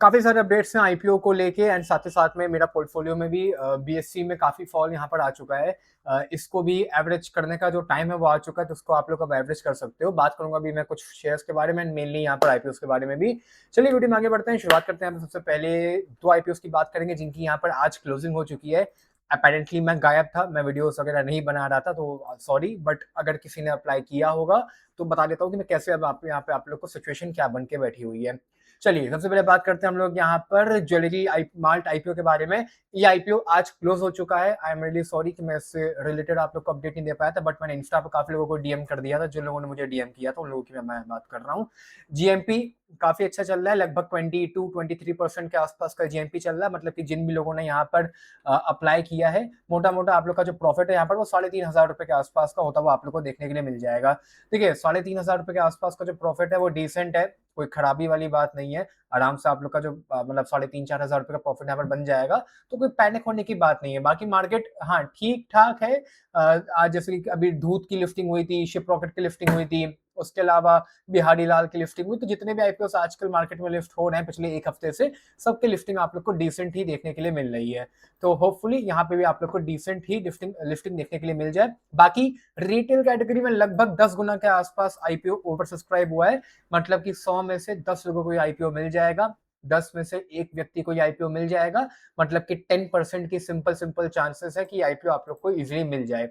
काफ़ी सारे अपडेट्स हैं आईपीओ को लेके एंड साथ ही साथ में मेरा पोर्टफोलियो में भी बीएससी में काफ़ी फॉल यहाँ पर आ चुका है। इसको भी एवरेज करने का जो टाइम है वो आ चुका है, तो उसको आप लोग अब एवरेज कर सकते हो। बात करूंगा अभी मैं कुछ शेयर्स के बारे में, मेनली यहाँ पर आईपीओ के बारे में भी। चलिए वीडियो में आगे बढ़ते हैं, शुरुआत करते हैं। सबसे पहले दो आईपीओ की बात करेंगे जिनकी यहाँ पर आज क्लोजिंग हो चुकी है। अपेरेंटली मैं गायब था, मैं वीडियोस वगैरह नहीं बना रहा था, तो सॉरी, बट अगर किसी ने अप्लाई किया होगा तो बता देता हूँ कि मैं कैसे अब आप यहाँ पे आप लोग को सिचुएशन क्या बन के बैठी हुई है। चलिए सबसे पहले बात करते हैं हम लोग यहाँ पर ज्वेलरी मार्ट आईपीओ के बारे में। ये आईपीओ आज क्लोज हो चुका है। आई एम रियली सॉरी कि मैं इससे रिलेटेड आप लोग को अपडेट नहीं दे पाया था, बट मैंने इंस्टा पर काफी लोगों को डीएम कर दिया था। जो लोगों ने मुझे डीएम किया था उन लोगों की मैं बात कर रहा हूँ। जीएमपी काफी अच्छा चल रहा है, लगभग 22-23% के आसपास का जीएमपी चल रहा है। मतलब कि जिन भी लोगों ने यहाँ पर अप्लाई किया है, मोटा मोटा आप लोग का जो प्रॉफिट है यहाँ पर वो 3,500 रुपए के आसपास का होता हुआ आप लोग को देखने के लिए मिल जाएगा। ठीक है, 3,500 रुपए के आसपास का जो प्रॉफिट है वो डिसेंट है, कोई खराबी वाली बात नहीं है। आराम से आप लोग का जो मतलब 3,500-4,000 रुपए का प्रॉफिट यहाँ पर बन जाएगा, तो कोई पैनिक होने की बात नहीं है। बाकी मार्केट हाँ ठीक ठाक है। आज जैसे कि अभी धूत की लिफ्टिंग हुई थी, शिप रॉकेट की लिफ्टिंग हुई थी, उसके अलावा बिहारी लाल की लिफ्टिंग हुई, तो जितने भी आईपीओ आजकल मार्केट में लिफ्ट हो रहे हैं पिछले एक हफ्ते से, सबके लिफ्टिंग आप लोग को डिसेंट ही देखने के लिए मिल रही है। तो होपफुली यहाँ पे भी आप लोग को डिसेंट ही लिफ्टिंग देखने के लिए मिल जाए। बाकी रिटेल कैटेगरी में लगभग 10 गुना के आसपास आईपीओ ओवर सब्सक्राइब हुआ है। मतलब कि 100 में से 10 लोगों को आईपीओ मिल जाएगा, 10 में से एक व्यक्ति को आईपीओ मिल जाएगा। मतलब कि 10% की सिंपल चांसेस है कि आईपीओ आप लोग को इजीली मिल जाए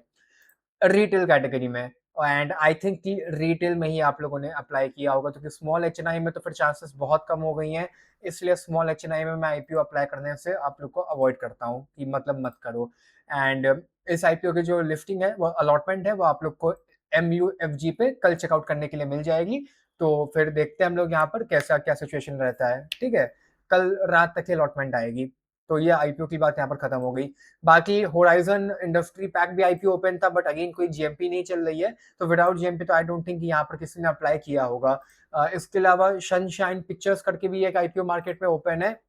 रिटेल कैटेगरी में। एंड आई थिंक कि रिटेल में ही आप लोगों ने अप्लाई किया होगा, क्योंकि स्मॉल एचएनआई में तो फिर चांसेस बहुत कम हो गई हैं। इसलिए स्मॉल एचएनआई में मैं आईपीओ अप्लाई करने से आप लोग को अवॉइड करता हूँ कि मतलब मत करो। एंड इस आईपीओ की जो लिस्टिंग है, वो अलॉटमेंट है, वो आप लोग को MUFG पे कल चेकआउट करने के लिए मिल जाएगी। तो फिर देखते हैं हम लोग यहाँ पर कैसा क्या सिचुएशन रहता है। ठीक है, कल रात तक अलॉटमेंट आएगी। तो ये आईपीओ की बात यहाँ पर खत्म हो गई। बाकी होराइजन इंडस्ट्री पैक भी आईपीओ ओपन था, बट अगेन कोई जीएमपी नहीं चल रही है, तो विदाउट जीएमपी तो आई डोंट थिंक यहाँ पर किसी ने अप्लाई किया होगा। इसके अलावा सनशाइन पिक्चर्स करके भी एक आईपीओ मार्केट में ओपन है।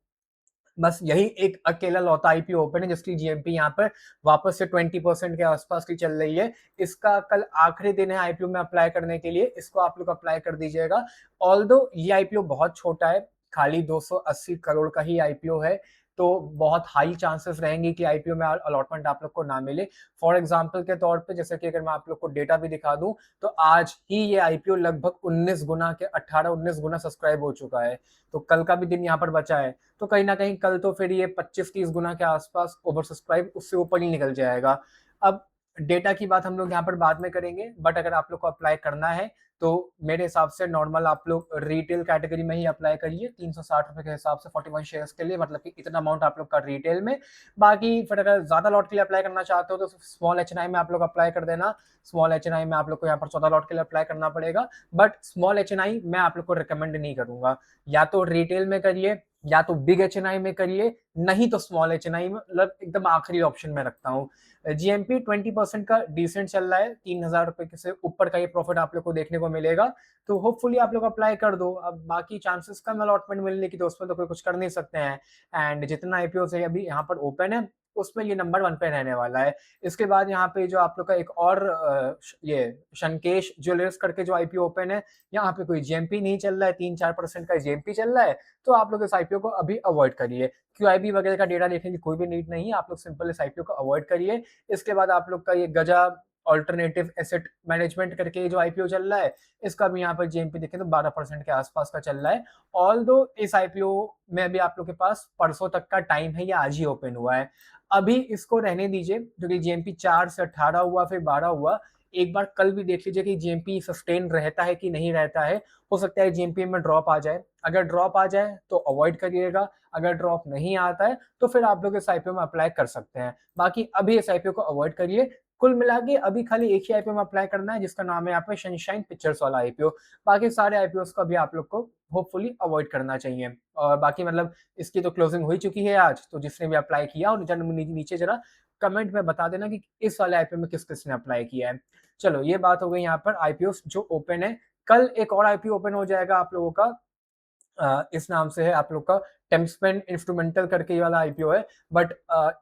बस यही एक अकेला लौता आईपीओ ओपन है जिसकी जीएमपी यहाँ पर वापस से 20% के आसपास की चल रही है। इसका कल आखिरी दिन है आईपीओ में अप्लाई करने के लिए, इसको आप लोग अप्लाई कर दीजिएगा। ऑल्दो ये आईपीओ बहुत छोटा है, खाली 280 करोड़ का ही आईपीओ है, तो बहुत हाई चांसेस रहेंगे कि आईपीओ में अलॉटमेंट आप लोग को ना मिले। फॉर एग्जांपल के तौर पे, जैसे कि अगर मैं आप लोग को डेटा भी दिखा दूं, तो आज ही ये आईपीओ लगभग 19 गुना के 18-19 गुना सब्सक्राइब हो चुका है। तो कल का भी दिन यहाँ पर बचा है, तो कहीं ना कहीं कल तो फिर ये 25-30 गुना के आसपास ओवर सब्सक्राइब उससे ऊपर ही निकल जाएगा। अब डेटा की बात हम लोग यहाँ पर बाद में करेंगे, बट अगर आप लोग को अप्लाई करना है तो मेरे हिसाब से नॉर्मल आप लोग रिटेल कैटेगरी में ही अप्लाई करिए, 360 रुपए के हिसाब से 41 शेयर्स के लिए, मतलब कि इतना अमाउंट आप लोग का रिटेल में। बाकी फिर अगर ज्यादा लॉट के लिए अप्लाई करना चाहते हो तो स्मॉल एचएनआई में आप लोग अप्लाई कर देना। स्मॉल एचएनआई में आप लोग को यहाँ पर 14 लॉट के लिए अप्लाई करना पड़ेगा, बट स्मॉल एचएनआई मैं आप लोग को रिकमेंड नहीं करूंगा। या तो रिटेल में करिए, या तो बिग एचएनआई में करिए, नहीं तो स्मॉल एचएनआई में, मतलब एकदम आखिरी ऑप्शन में रखता हूँ। जीएमपी 20% का डिसेंट चल रहा है, 3,000 रुपए से ऊपर का ये प्रॉफिट आप लोग को देखने को मिलेगा। तो होपफुली आप लोग अप्लाई कर दो। अब बाकी चांसेस कम अलॉटमेंट मिलने की, तो उसमें तो कोई कुछ कर नहीं सकते हैं। एंड जितना आईपीओ से अभी यहाँ पर ओपन है, उसमें ये नंबर 1 पे रहने वाला है। इसके बाद यहाँ पे जो आप लोग का एक और ये शनकेश ज्वेलर्स करके जो आईपीओ ओपन है, यहाँ पे कोई जीएमपी नहीं चल रहा है, 3-4% का जीएमपी चल रहा है। तो आप लोग इस आईपीओ को अभी अवॉइड करिए। क्यूआईबी वगैरह का डेटा देखने की कोई भी नीड नहीं है, आप लोग सिंपल इस आईपीओ को अवॉइड करिए। इसके बाद आप लोग का ये गजा ऑल्टरनेटिव एसेट मैनेजमेंट करके जो आईपीओ चल रहा है, इसका भी यहाँ पर जीएमपी देखें तो 12% के आसपास का चल रहा है। ऑल दो इस आईपीओ में अभी आप लोग के पास परसों तक का टाइम है, या आज ही ओपन हुआ है। अभी इसको रहने दीजिए, क्योंकि जीएमपी 4 से 18 हुआ, फिर 12 हुआ। एक बार कल भी देख लीजिए कि जीएमपी सस्टेन रहता है कि नहीं रहता है। हो सकता है जीएमपी में ड्रॉप आ जाए, अगर ड्रॉप आ जाए तो अवॉइड करिएगा, अगर ड्रॉप नहीं आता है तो फिर आप लोग इस आईपीओ में अप्लाई कर सकते हैं। बाकी अभी इस आईपीओ को अवॉइड करिए। कुल मिला के अभी खाली एक ही आईपीओ में अप्लाई करना है, जिसका नाम है यहाँ पे सनशाइन पिक्चर्स वाला आईपीओ। बाकी सारे आईपीओ को अभी आप लोग को होपफुली अवॉइड करना चाहिए। और बाकी मतलब इसकी तो क्लोजिंग हो ही चुकी है आज, तो जिसने भी अप्लाई किया और नीचे जरा कमेंट में बता देना कि इस वाले आईपीओ में किस किसने अप्लाई किया है। चलो ये बात हो गई यहाँ पर आईपीओ जो ओपन है। कल एक और आईपीओ ओपन हो जाएगा आप लोगों का, इस नाम से है आप लोग का टेम्सपेन इंस्ट्रूमेंटल करके ये वाला आईपीओ है। बट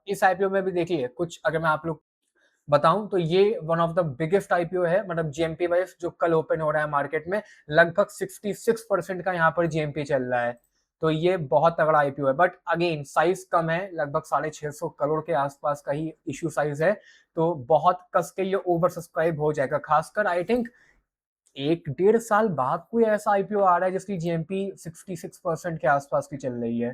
इस आईपीओ में भी देखिए कुछ, अगर मैं आप लोग बताऊं तो ये one of the biggest IPO है, मतलब जीएमपी वाइज जो कल ओपन हो रहा है मार्केट में, लगभग 66% का यहाँ पर जीएमपी चल रहा है। तो ये बहुत तगड़ा आईपीओ है, बट अगेन साइज कम है, लगभग 650 करोड़ के आसपास का ही इश्यू साइज है, तो बहुत कस के ये ओवर सब्सक्राइब हो जाएगा। खासकर आई थिंक 1-1.5 साल बाद कोई ऐसा आईपीओ आ रहा है जिसकी जीएमपी 66% के आसपास की चल रही है।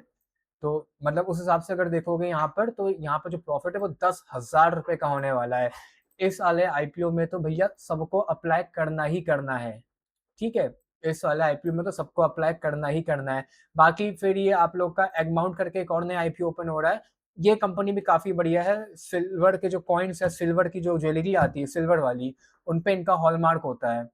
तो मतलब उस हिसाब से अगर देखोगे यहाँ पर, तो यहाँ पर जो प्रॉफिट है वो 10,000 रुपए का होने वाला है। इस वाले आईपीओ में तो भैया सबको अप्लाई करना ही करना है, ठीक है? इस वाले आईपीओ में तो सबको अप्लाई करना ही करना है। बाकी फिर ये आप लोग का एगमाउंट करके एक और नया आईपीओ ओपन हो रहा है। ये कंपनी भी काफ़ी बढ़िया है। सिल्वर के जो कॉइन्स है, सिल्वर की जो ज्वेलरी आती है सिल्वर वाली, उन पे इनका हॉलमार्क होता है।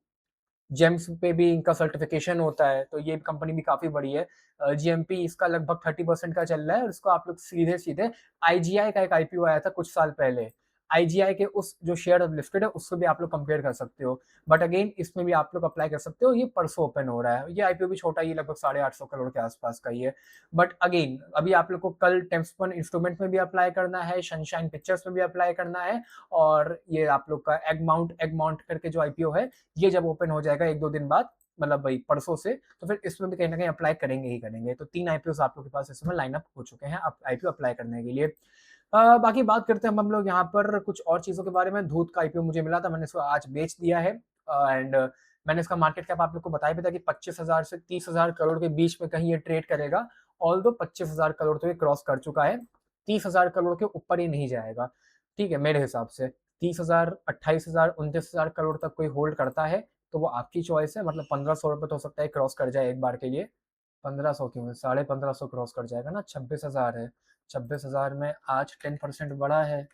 जेम्स पे भी इनका सर्टिफिकेशन होता है, तो ये कंपनी भी काफ़ी बड़ी है। जीएमपी इसका लगभग 30% का चल रहा है, और इसको आप लोग सीधे-सीधे आईजीआई का एक आईपीओ आया था कुछ साल पहले। आईजीआई के उस जो शेयर अब लिस्टेड है, उससे भी आप लोग कंपेयर कर सकते हो। बट अगेन इसमें भी आप लोग अप्लाई कर सकते हो, ये परसों ओपन हो रहा है। ये आईपीओ भी छोटा ही, लगभग 850 करोड़ के आसपास का ही है। बट अगेन अभी आप लोग को कल टेम्सपन इंस्ट्रूमेंट में भी अप्लाई करना है, सनशाइन पिक्चर्स में भी अप्लाई करना है, और ये आप लोग का एगमाउंट करके जो आईपीओ है, ये जब ओपन हो जाएगा 1-2 दिन बाद, मतलब वही परसों से, तो फिर इसमें भी कहीं ना कहीं अप्लाई करेंगे ही करेंगे। तो 3 आईपीओ आप लोग के पास इसमें लाइन अप हो चुके हैं आईपीओ अप्लाई करने के लिए। बाकी बात करते हैं हम लोग यहाँ पर कुछ और चीज़ों के बारे में। धूत का आईपीओ मुझे मिला था, मैंने इसको आज बेच दिया है, एंड मैंने इसका मार्केट कैप आप लोग को बताया भी था कि 25,000 से 30,000 करोड़ के बीच में कहीं ये ट्रेड करेगा। ऑल्दो 25,000 करोड़ तो ये क्रॉस कर चुका है, 30,000 करोड़ के ऊपर ही नहीं जाएगा, ठीक है? मेरे हिसाब से 30,000, 28,000, 29,000 करोड़ तक कोई होल्ड करता है तो वो आपकी चॉइस है। मतलब 1500 रुपये तो हो सकता है क्रॉस कर जाए एक बार के लिए। 1500 क्यों, 1550 क्रॉस कर जाएगा ना, 26,000 है। 26,000 में आज 10% बढ़ा है,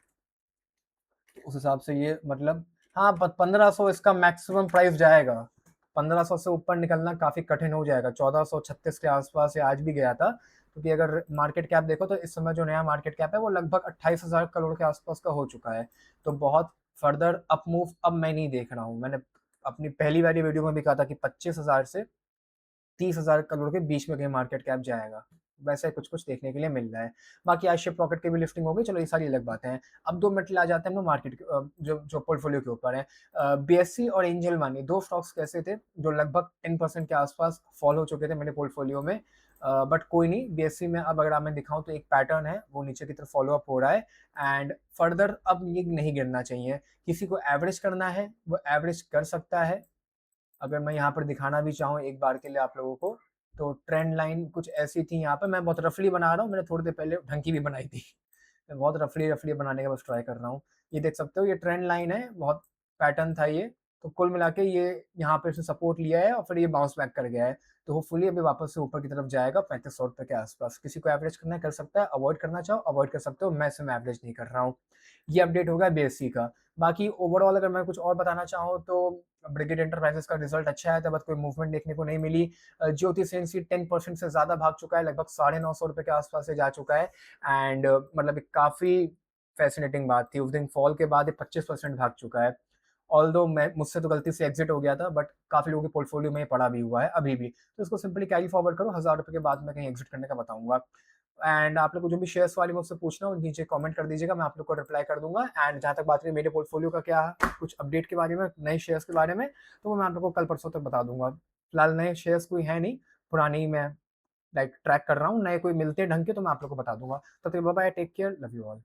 उस हिसाब से ये मतलब, हाँ 1500 इसका मैक्सिमम प्राइस जाएगा। 1500 से ऊपर निकलना काफ़ी कठिन हो जाएगा। 1436 के आसपास ये आज भी गया था, क्योंकि अगर मार्केट कैप देखो तो इस समय जो नया मार्केट कैप है वो लगभग 28,000 करोड़ के आसपास का हो चुका है। तो बहुत फर्दर अप मूव अब मैं नहीं देख रहा हूँ। मैंने अपनी पहली वाली वीडियो में भी कहा था कि 25,000 से 30,000 करोड़ के बीच में कहीं मार्केट कैप जाएगा। वैसा ही कुछ-कुछ देखने के लिए मिल रहा है। बाकी आज शिप रॉकेट की भी लिस्टिंग हो गई, चलो ये सारी अलग बातें हैं। अब 2 मिनट आ जाते हैं हम लोग मार्केट के जो पोर्टफोलियो के ऊपर है। बीएसई और एंजल वन, ये 2 स्टॉक्स कैसे थे जो लगभग 10% के आसपास फॉल हो चुके थे मेरे पोर्टफोलियो में। बट कोई नहीं, बीएसई में अब अगर मैं दिखाऊँ तो एक पैटर्न है, वो नीचे की तरफ फॉलो अप हो रहा है, एंड फर्दर अब ये नहीं गिरना चाहिए। किसी को एवरेज करना है, वो एवरेज कर सकता है। अगर मैं यहाँ पर दिखाना भी चाहूँ एक बार के लिए आप लोगों को, तो ट्रेंड लाइन कुछ ऐसी थी यहाँ पे। मैं बहुत रफली बना रहा हूँ, मैंने थोड़ी देर पहले ढंग की भी बनाई थी। मैं बहुत रफली बनाने का बस ट्राई कर रहा हूँ। ये देख सकते हो, ये ट्रेंड लाइन है, बहुत पैटर्न था ये। तो कुल मिला के ये यहाँ पे इसने सपोर्ट लिया है और फिर ये बाउंस बैक कर गया है। तो होपफुली अभी वापस से ऊपर की तरफ जाएगा 3500 रुपए के आसपास। किसी को एवरेज करना है कर सकता है, अवॉइड करना चाहो अवॉइड कर सकते हो, मैं इसमें एवरेज नहीं कर रहा हूँ। ये अपडेट होगा बीएसई का। बाकी ओवरऑल अगर मैं कुछ और बताना चाहूँ तो ब्रिगेड एंटरप्राइजेस का रिजल्ट अच्छा आया था, बट कोई मूवमेंट देखने को नहीं मिली। ज्योति सीएनसी 10% से ज़्यादा भाग चुका है, लगभग 950 रुपए के आसपास से जा चुका है, एंड मतलब एक काफ़ी फैसिनेटिंग बात थी। उस दिन फॉल के बाद ये 25% भाग चुका है। ऑल्दो मैं मुझसे तो गलती से एग्जिट हो गया था, बट काफ़ी लोगों के पोर्टफोलियो में ये पड़ा भी हुआ है अभी भी। तो इसको सिंपली कैरी फॉरवर्ड करो, 1000 रुपए के बाद मैं कहीं एग्जिट करने का बताऊंगा। एंड आप लोग को जो भी शेयर्स वाले मुझसे पूछना हो नीचे कमेंट कर दीजिएगा, मैं आप लोग को रिप्लाई कर दूंगा। एंड जहाँ तक बात रही मेरे पोर्टफोलियो का क्या कुछ अपडेट के बारे में, नए शेयर्स के बारे में, तो वो मैं आप लोग को कल परसों तक बता दूंगा। फिलहाल नए शेयर्स कोई है नहीं, पुराने ही मैं लाइक ट्रैक कर रहा हूँ। नए कोई मिलते हैं ढंग के तो मैं आप लोग को बता दूंगा। तब तक bye bye, take care, love you all.